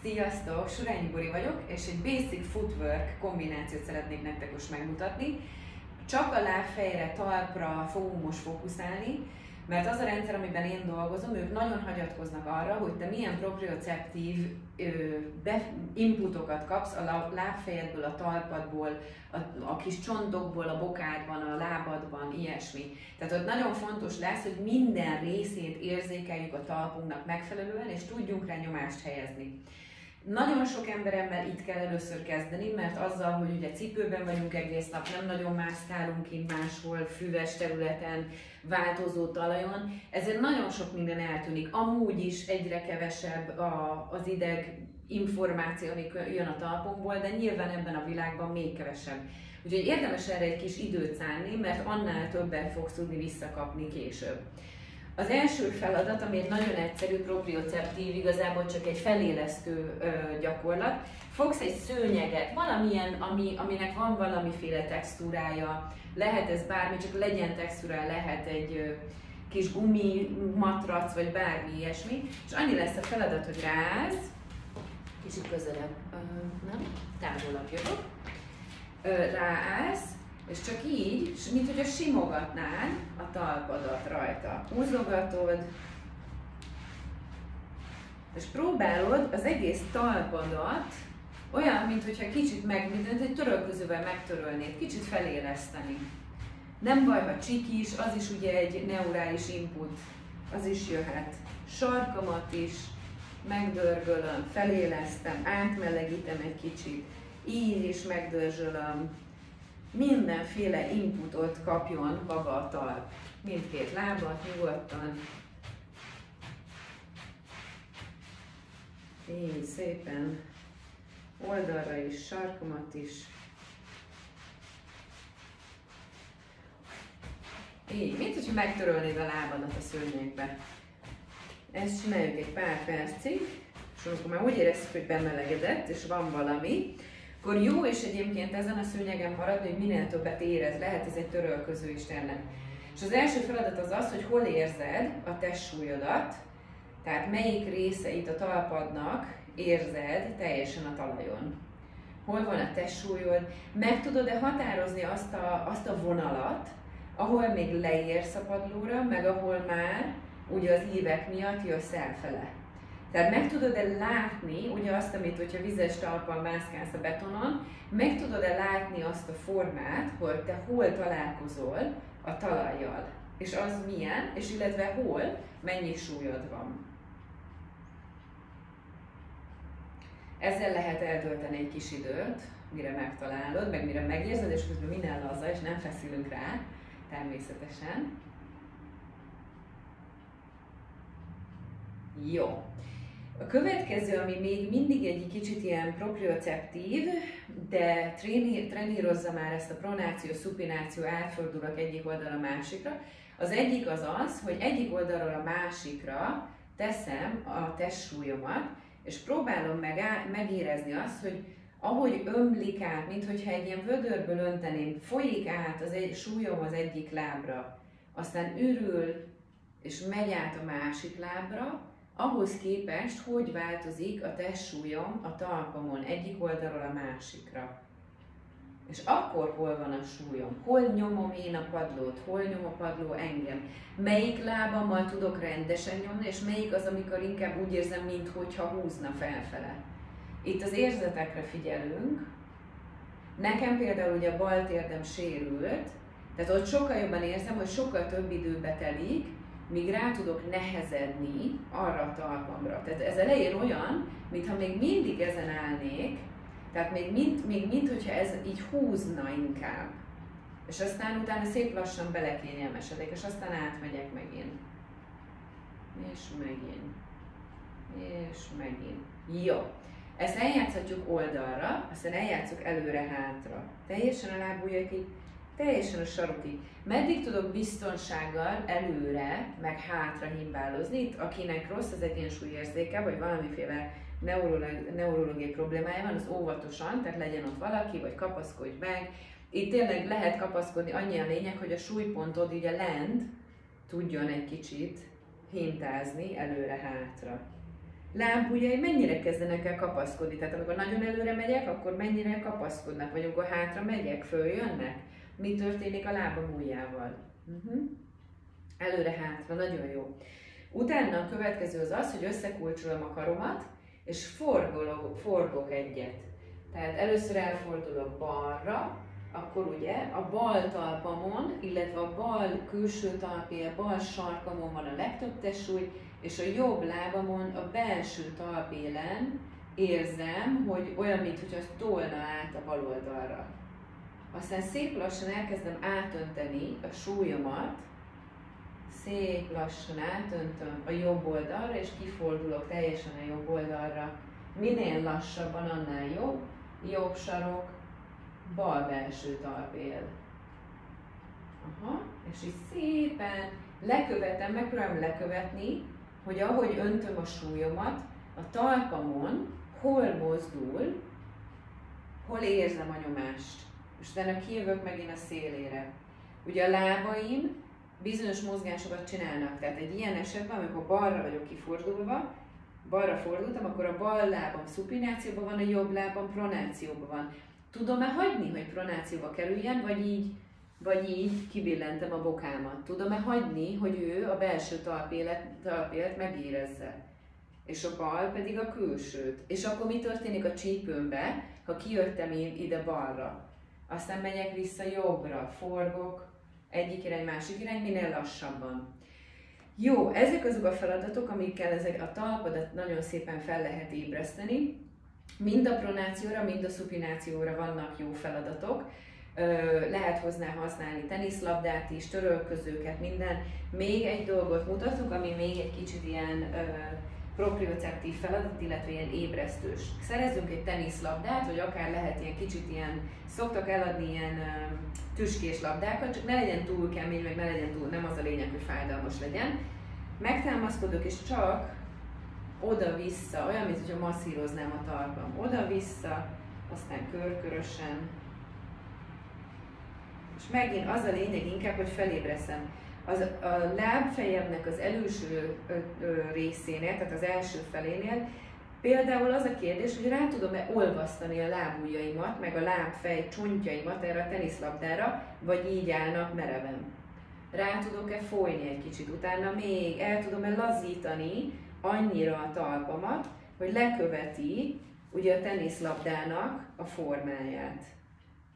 Sziasztok! Surányi Bori vagyok, és egy Basic Footwork kombinációt szeretnék nektek most megmutatni. Csak a lábfejre, talpra fogunk most fókuszálni, mert az a rendszer, amiben én dolgozom, ők nagyon hagyatkoznak arra, hogy te milyen proprioceptív inputokat kapsz a lábfejedből, a talpadból, a kis csontokból, a bokádban, a lábadban, ilyesmi. Tehát ott nagyon fontos lesz, hogy minden részét érzékeljük a talpunknak megfelelően, és tudjunk rá nyomást helyezni. Nagyon sok emberemmel itt kell először kezdeni, mert azzal, hogy ugye cipőben vagyunk egész nap, nem nagyon mászkálunk kint máshol, füves területen, változó talajon, ezért nagyon sok minden eltűnik. Amúgy is egyre kevesebb az ideg információ, ami jön a talpunkból, de nyilván ebben a világban még kevesebb. Úgyhogy érdemes erre egy kis időt szánni, mert annál többet fogsz tudni visszakapni később. Az első feladat, ami egy nagyon egyszerű, proprioceptív, igazából csak egy felélesztő gyakorlat. Fogsz egy szőnyeget, valamilyen, aminek van valamiféle textúrája, lehet ez bármi, csak legyen textúrája, lehet egy kis gumimatrac, vagy bármi ilyesmi, és annyi lesz a feladat, hogy ráállsz, kicsit közelebb, nem, távolabb jövök, ráállsz, és csak így, mint hogyha simogatnád a talpadat rajta. Húzogatod, és próbálod az egész talpadat olyan, mintha kicsit mint egy törölközővel megtörölnéd, kicsit feléleszteni. Nem baj, ha csikis, az is ugye egy neurális input, az is jöhet. Sarkamat is megdörgölöm, felélesztem, átmelegítem egy kicsit, így is megdörzsölöm. Mindenféle inputot kapjon maga a talp. Mindkét lábat nyugodtan. Így szépen. Oldalra is, sarkomat is. Így, mint hogyha megtörölnéd a lábadat a szőnyegbe. Ezt csináljuk egy pár percig, és amikor már úgy érezzük, hogy bemelegedett, és van valami, akkor jó, és egyébként ezen a szőnyegen maradni, hogy minél többet érez, lehet ez egy törölköző is tényleg. És az első feladat az az, hogy hol érzed a testsúlyodat, tehát melyik részeit a talpadnak érzed teljesen a talajon. Hol van a testsúlyod, meg tudod-e határozni azt a vonalat, ahol még leérsz a padlóra, meg ahol már ugye az ívek miatt jössz elfele. Tehát meg tudod-e látni, ugye azt, amit, hogyha vizes talpon mászkálsz a betonon, meg tudod-e látni azt a formát, hogy te hol találkozol a talajjal, és az milyen, és illetve hol, mennyi súlyod van. Ezzel lehet eltölteni egy kis időt, mire megtalálod, meg mire megérzed, és közben minden laza, és nem feszülünk rá, természetesen. Jó. A következő, ami még mindig egy kicsit ilyen proprioceptív, de trenírozza már ezt a pronáció, szupináció, átfordulok egyik oldalra a másikra. Az egyik az az, hogy egyik oldalról a másikra teszem a testsúlyomat, és próbálom megérezni azt, hogy ahogy ömlik át, minthogyha egy ilyen vödörből önteném, folyik át súlyom az egyik lábra, aztán ürül és megy át a másik lábra, ahhoz képest, hogy változik a testsúlyom a talpamon egyik oldalról a másikra. És akkor hol van a súlyom? Hol nyomom én a padlót? Hol nyom a padló engem? Melyik lábammal tudok rendesen nyomni, és melyik az, amikor inkább úgy érzem, minthogyha húzna felfele. Itt az érzetekre figyelünk. Nekem például ugye a bal térdem sérült, tehát ott sokkal jobban érzem, hogy sokkal több időbe telik, míg rá tudok nehezedni arra a talpamra. Tehát ez elején olyan, mintha még mindig ezen állnék, tehát még hogyha ez így húzna inkább. És aztán utána szép lassan belekényelmesedek, és aztán átmegyek megint. És megint. És megint. Jó. Ezt eljátszhatjuk oldalra, aztán eljátszuk előre-hátra. Teljesen a lábujjakig, teljesen a sarokig. Meddig tudok biztonsággal előre, meg hátra himbálozni? Itt, akinek rossz az egyensúlyérzéke, vagy valamiféle neurológiai problémája van, az óvatosan, tehát legyen ott valaki, vagy kapaszkodj meg. Itt tényleg lehet kapaszkodni, annyi a lényeg, hogy a súlypontod ugye lent tudjon egy kicsit hintázni előre-hátra. lábujjai mennyire kezdenek el kapaszkodni. Tehát amikor nagyon előre megyek, akkor mennyire kapaszkodnak, vagy amikor hátra megyek, följönnek. Mi történik a lábam ujjával? Előre-hátra, nagyon jó. Utána a következő az, hogy összekulcsolom a karomat, és forgok egyet. Tehát először elfordulok balra, akkor ugye a bal talpamon, illetve a bal külső talpél, bal sarkamon van a legtöbb testsúly, és a jobb lábamon, a belső talpélen érzem, hogy olyan, mintha tolna át a bal oldalra. Aztán szép lassan elkezdem átönteni a súlyomat, szép lassan átöntöm a jobb oldalra, és kifordulok teljesen a jobb oldalra. Minél lassabban, annál jobb. Jobb sarok, bal belső talpél. És így szépen lekövetem, megpróbálom lekövetni, hogy ahogy öntöm a súlyomat, a talpamon hol mozdul, hol érzem a nyomást. És utána kijövök megint a szélére. Ugye a lábaim bizonyos mozgásokat csinálnak, tehát egy ilyen esetben, amikor balra vagyok kifordulva, balra fordultam, akkor a bal lábam szupinációban van, a jobb lábam pronációban van. Tudom-e hagyni, hogy pronációba kerüljen, vagy így kibillentem a bokámat? Tudom-e hagyni, hogy ő a belső talpélet megérezze, és a bal pedig a külsőt? És akkor mi történik a csípőmbe, ha kijöttem ide balra? Aztán megyek vissza jobbra, forgok, egyik irány, másik irány, minél lassabban. Jó, ezek azok a feladatok, amikkel a talpadat nagyon szépen fel lehet ébreszteni. Mind a pronációra, mind a szupinációra vannak jó feladatok. Lehet hozzá használni teniszlabdát is, törölközőket, minden. Még egy dolgot mutatok, ami még egy kicsit ilyen proprioceptív feladat, illetve ilyen ébresztős. Szerezzünk egy teniszlabdát, vagy akár lehet ilyen kicsit ilyen, szoktak eladni ilyen tüskés labdákat, csak ne legyen túl kemény, meg ne legyen túl, nem az a lényeg, hogy fájdalmas legyen. Megtámaszkodok, és csak oda-vissza, olyan, mintha masszíroznám a talpam. Oda-vissza, aztán körkörösen. És megint az a lényeg inkább, hogy felébreszem. A lábfejemnek az előső részénél, tehát az első felénél, például az a kérdés, hogy rá tudom-e olvasztani a lábujjaimat, meg a lábfej csontjaimat erre a teniszlabdára, vagy így állnak mereven. Rá tudok-e folyni egy kicsit, utána még el tudom-e lazítani annyira a talpamat, hogy leköveti ugye a teniszlabdának a formáját.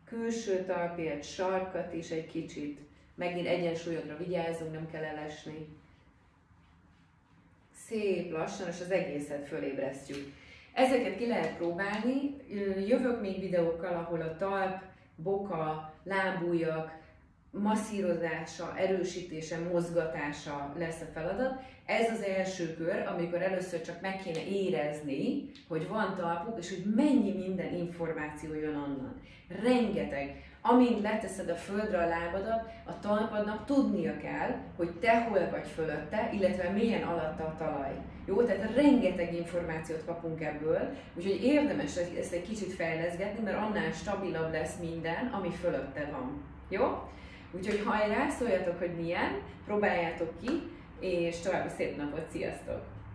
Külső talpért, sarkat is egy kicsit, megint egyensúlyokra vigyázzunk, nem kell elesni. Szép lassan, és az egészet fölébresztjük. Ezeket ki lehet próbálni, jövök még videókkal, ahol a talp, boka, lábujjak masszírozása, erősítése, mozgatása lesz a feladat. Ez az első kör, amikor először csak meg kéne érezni, hogy van talpuk, és hogy mennyi minden információ jön onnan. Rengeteg. Amint leteszed a földre a lábadat, a talpadnak tudnia kell, hogy te hol vagy fölötte, illetve milyen alatta a talaj. Jó, tehát rengeteg információt kapunk ebből, úgyhogy érdemes ezt egy kicsit fejleszgetni, mert annál stabilabb lesz minden, ami fölötte van. Jó? Úgyhogy hajrá, szóljatok, hogy milyen, próbáljátok ki, és további szép napot, sziasztok!